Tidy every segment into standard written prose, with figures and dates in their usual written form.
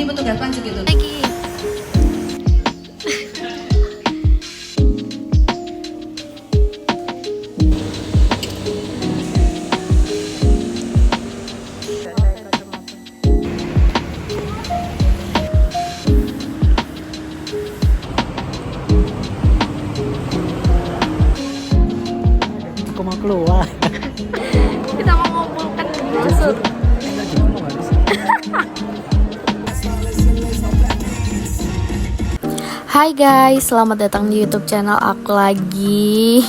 Ini petugas pajak gitu. Lagi. Aku mau keluar. Kita mau ngumpulkan busur. Hai guys, selamat datang di YouTube channel aku lagi.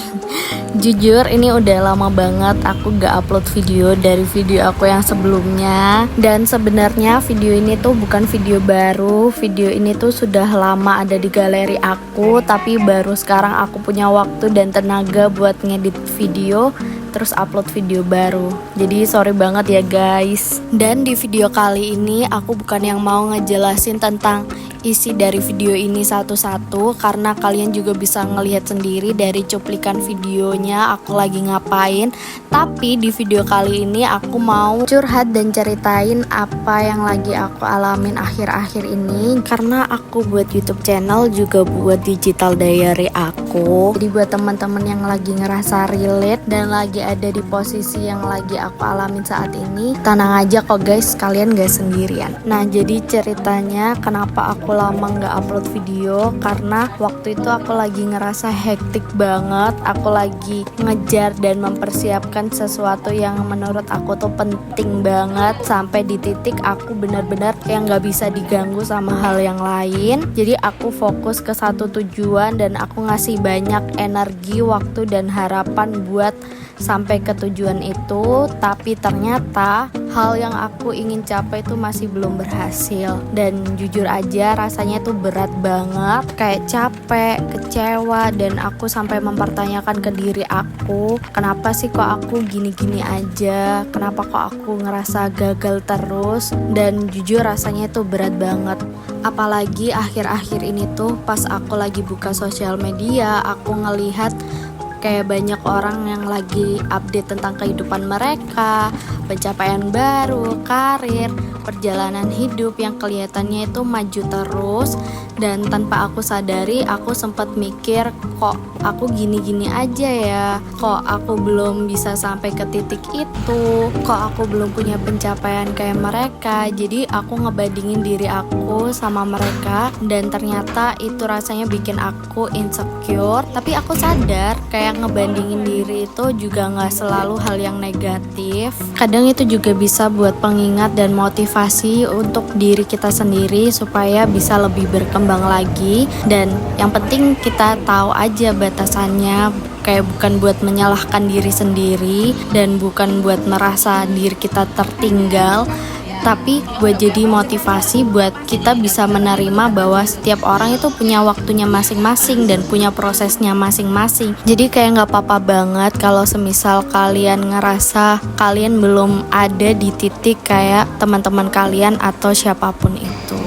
Jujur ini udah lama banget aku gak upload video dari video aku yang sebelumnya. Dan sebenarnya video ini tuh bukan video baru. Video ini tuh sudah lama ada di galeri aku, tapi baru sekarang aku punya waktu dan tenaga buat ngedit video terus upload video baru. Jadi sorry banget ya guys. Dan di video kali ini aku bukan yang mau ngejelasin tentang isi dari video ini satu-satu, karena kalian juga bisa ngelihat sendiri dari cuplikan videonya aku lagi ngapain. Tapi di video kali ini aku mau curhat dan ceritain apa yang lagi aku alamin akhir-akhir ini, karena aku buat YouTube channel juga buat digital diary aku. Jadi buat teman-teman yang lagi ngerasa relate dan lagi ada di posisi yang lagi aku alamin saat ini, tenang aja kok guys, kalian gak sendirian. Nah jadi ceritanya kenapa aku lama nggak upload video, karena waktu itu aku lagi ngerasa hektik banget. Aku lagi ngejar dan mempersiapkan sesuatu yang menurut aku tuh penting banget, sampai di titik aku benar-benar yang nggak bisa diganggu sama hal yang lain. Jadi aku fokus ke satu tujuan dan aku ngasih banyak energi, waktu dan harapan buat sampai ke tujuan itu. Tapi ternyata hal yang aku ingin capai itu masih belum berhasil. Dan jujur aja rasanya tuh berat banget, kayak capek, kecewa, dan aku sampai mempertanyakan ke diri aku, kenapa sih kok aku gini-gini aja, kenapa kok aku ngerasa gagal terus. Dan jujur rasanya tuh berat banget. Apalagi akhir-akhir ini tuh pas aku lagi buka sosial media, aku ngelihat kayak banyak orang yang lagi update tentang kehidupan mereka, pencapaian baru, karir, perjalanan hidup yang kelihatannya itu maju terus. Dan tanpa aku sadari, aku sempat mikir, kok aku gini-gini aja ya, kok aku belum bisa sampai ke titik itu, kok aku belum punya pencapaian kayak mereka. Jadi aku ngebandingin diri aku sama mereka, dan ternyata itu rasanya bikin aku insecure. Tapi aku sadar kayak ngebandingin diri itu juga gak selalu hal yang negatif. Kadang itu juga bisa buat pengingat dan motivasi untuk diri kita sendiri supaya bisa lebih berkembang lagi. Dan yang penting kita tahu aja batasannya, kayak bukan buat menyalahkan diri sendiri dan bukan buat merasa diri kita tertinggal, tapi buat jadi motivasi buat kita bisa menerima bahwa setiap orang itu punya waktunya masing-masing dan punya prosesnya masing-masing. Jadi kayak gak apa-apa banget kalau semisal kalian ngerasa kalian belum ada di titik kayak teman-teman kalian atau siapapun itu.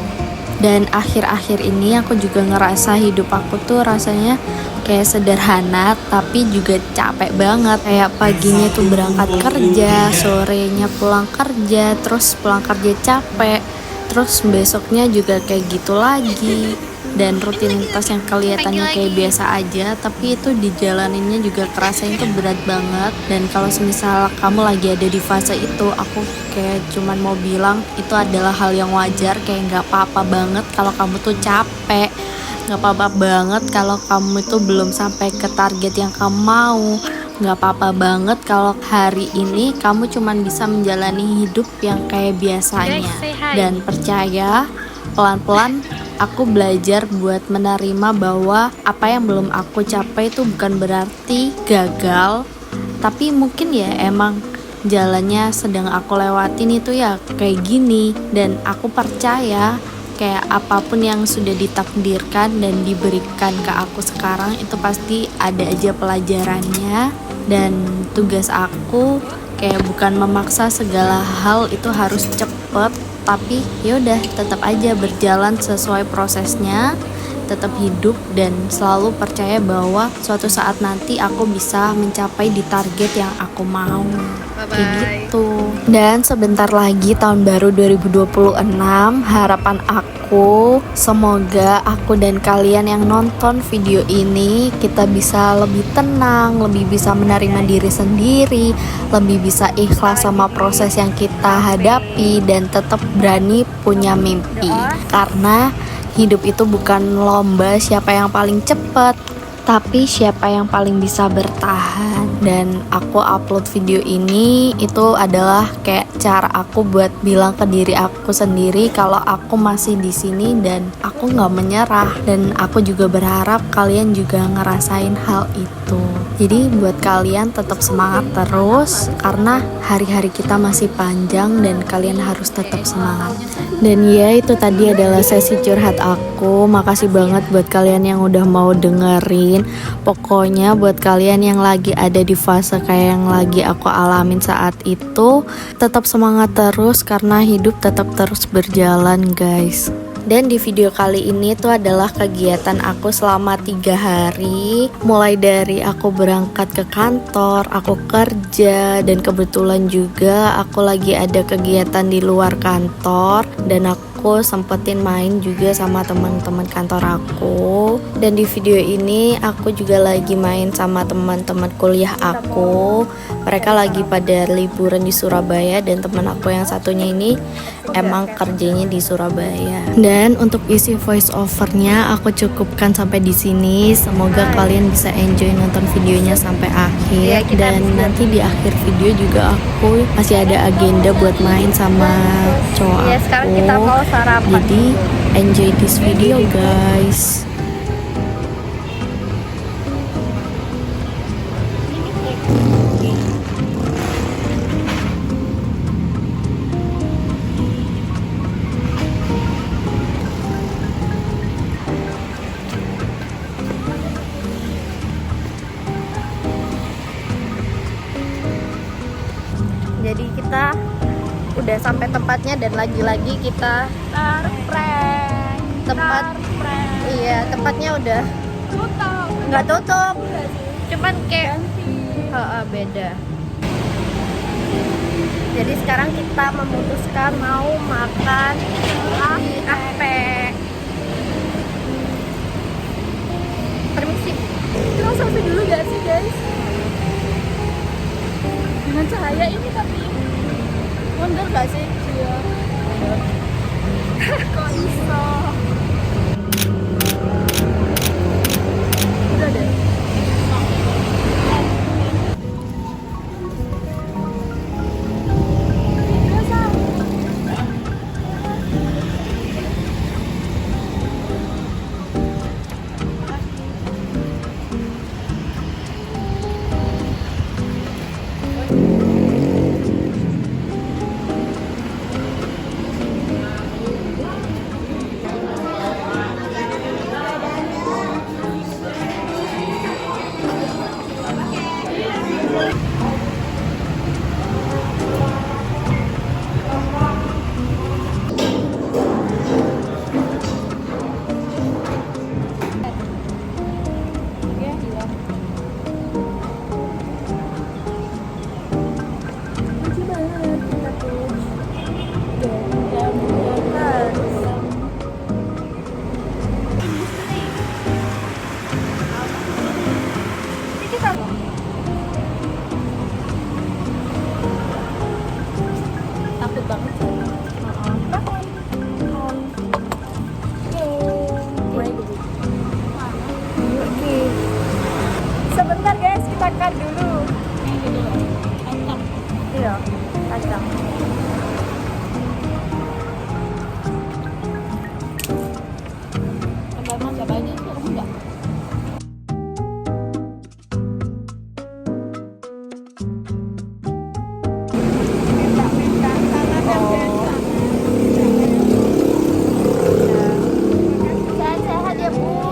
Dan akhir-akhir ini aku juga ngerasa hidup aku tuh rasanya kayak sederhana tapi juga capek banget. Kayak paginya tuh berangkat kerja, sorenya pulang kerja, terus pulang kerja capek, terus besoknya juga kayak gitu lagi. Dan rutinitas yang kelihatannya kayak biasa aja, tapi itu dijalaninnya juga kerasanya itu berat banget. Dan kalau semisal kamu lagi ada di fase itu, aku kayak cuman mau bilang itu adalah hal yang wajar. Kayak gak apa-apa banget kalau kamu tuh capek, gak apa-apa banget kalau kamu itu belum sampai ke target yang kamu mau. Gak apa-apa banget kalau hari ini kamu cuman bisa menjalani hidup yang kayak biasanya. Dan percaya, pelan-pelan aku belajar buat menerima bahwa apa yang belum aku capai itu bukan berarti gagal, tapi mungkin ya emang jalannya sedang aku lewatin itu ya kayak gini. Dan aku percaya kayak apapun yang sudah ditakdirkan dan diberikan ke aku sekarang itu pasti ada aja pelajarannya. Dan tugas aku kayak bukan memaksa segala hal itu harus cepet, tapi yaudah tetap aja berjalan sesuai prosesnya. tetap hidup dan selalu percaya bahwa suatu saat nanti aku bisa mencapai di target yang aku mau. Kayak gitu. Dan sebentar lagi tahun baru 2026, harapan aku semoga aku dan kalian yang nonton video ini kita bisa lebih tenang, lebih bisa menerima diri sendiri, lebih bisa ikhlas sama proses yang kita hadapi dan tetap berani punya mimpi. Karena hidup itu bukan lomba siapa yang paling cepat, tapi siapa yang paling bisa bertahan. Dan aku upload video ini itu adalah kayak cara aku buat bilang ke diri aku sendiri kalau aku masih di sini dan aku nggak menyerah. Dan aku juga berharap kalian juga ngerasain hal itu. Jadi buat kalian tetap semangat terus karena hari-hari kita masih panjang dan kalian harus tetap semangat. Dan ya, itu tadi adalah sesi curhat aku. Makasih banget buat kalian yang udah mau dengerin. Pokoknya buat kalian yang lagi ada di fase kayak yang lagi aku alamin saat itu, tetap semangat terus karena hidup tetap terus berjalan, guys. Dan di video kali ini tuh adalah kegiatan aku selama 3 hari. Mulai dari aku berangkat ke kantor, aku kerja, dan kebetulan juga aku lagi ada kegiatan di luar kantor. Dan aku sempetin main juga sama teman-teman kantor aku. Dan di video ini aku juga lagi main sama teman-teman kuliah aku. Mereka lagi pada liburan di Surabaya dan teman aku yang satunya ini emang kerjanya di Surabaya. Dan untuk isi voice overnya aku cukupkan sampai di sini. Semoga kalian bisa enjoy nonton videonya sampai akhir. Dan nanti di akhir video juga aku masih ada agenda buat main sama cowok aku. Sekarang kita mau sarapan. Jadi enjoy this video, guys. Jadi kita udah sampai tempatnya dan lagi-lagi kita tempatnya udah nggak tutup, cuman kayak beda. Jadi sekarang kita memutuskan mau makan di Ape. Permisi, kita selfie dulu gak sih, guys? Dengan cahaya ini tapi mundur gak sih? Iya. Kok iso? Udah deh. Sebentar guys, kita cut dulu. Iya, kacang. Tambah siapa aja tuh enggak? Sehat-sehat ya Bu.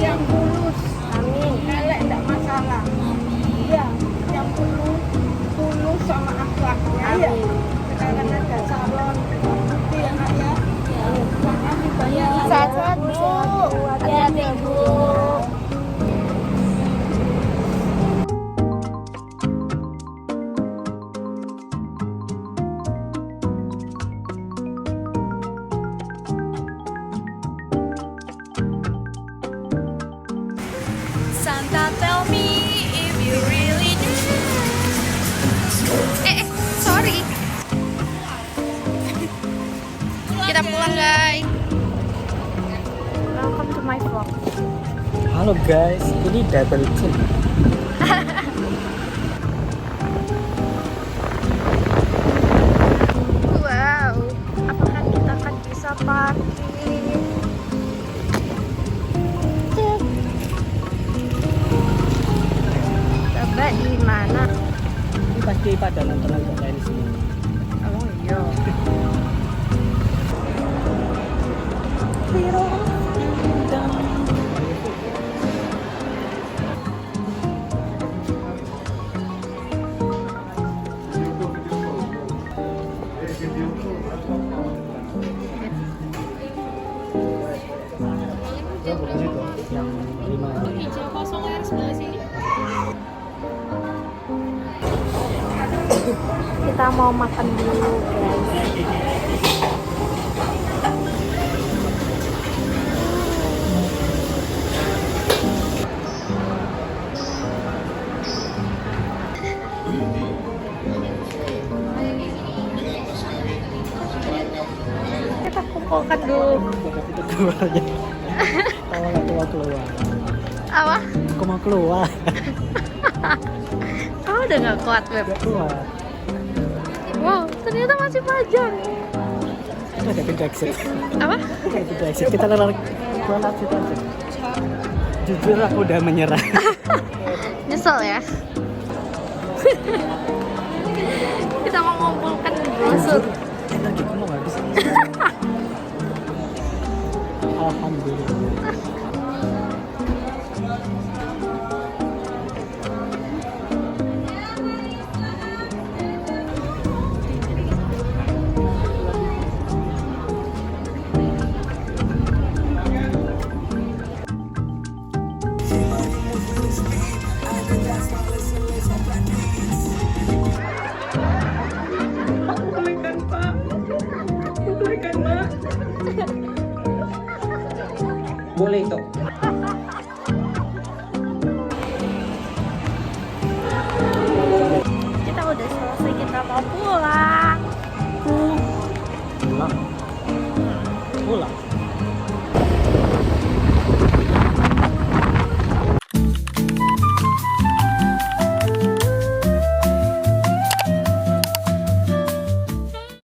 Yang tulus, amin. Elek enggak masalah. Iya, yang tulus. Iya. Sekarang ada salon. Iya, Kak ya. Sehat-sehat, Bu. Hati-hati, Bu. Santa, tell me if you really do. Sorry. Kita pulang, guys. Welcome to my vlog. Halo guys, ini double chin. Wow, apakah kita akan bisa parkir? Coba di mana? Ini pasti pada nonton di sini. Oh iya. Yang 5. Hijau kosong air sebelah sini. Kita mau makan dulu, guys. Kita kumpulkan dulu. Kita keluar aja. Tahu nggak keluar keluar. Apa? Aku mau keluar. Kamu udah nggak kuat, Beb? Gak keluar. Wow, ternyata masih panjang. Itu ada pintu exit. Apa? Ada pintu exit. Kita lari keluar situ aja. Jujur aku udah menyerah. Nyesel ya? Kita mau ngumpulkan brosur. Lagi aku mau habis. Alhamdulillah. Boleh itu. Kita udah selesai, kita mau pulang. Pulang. Pulang.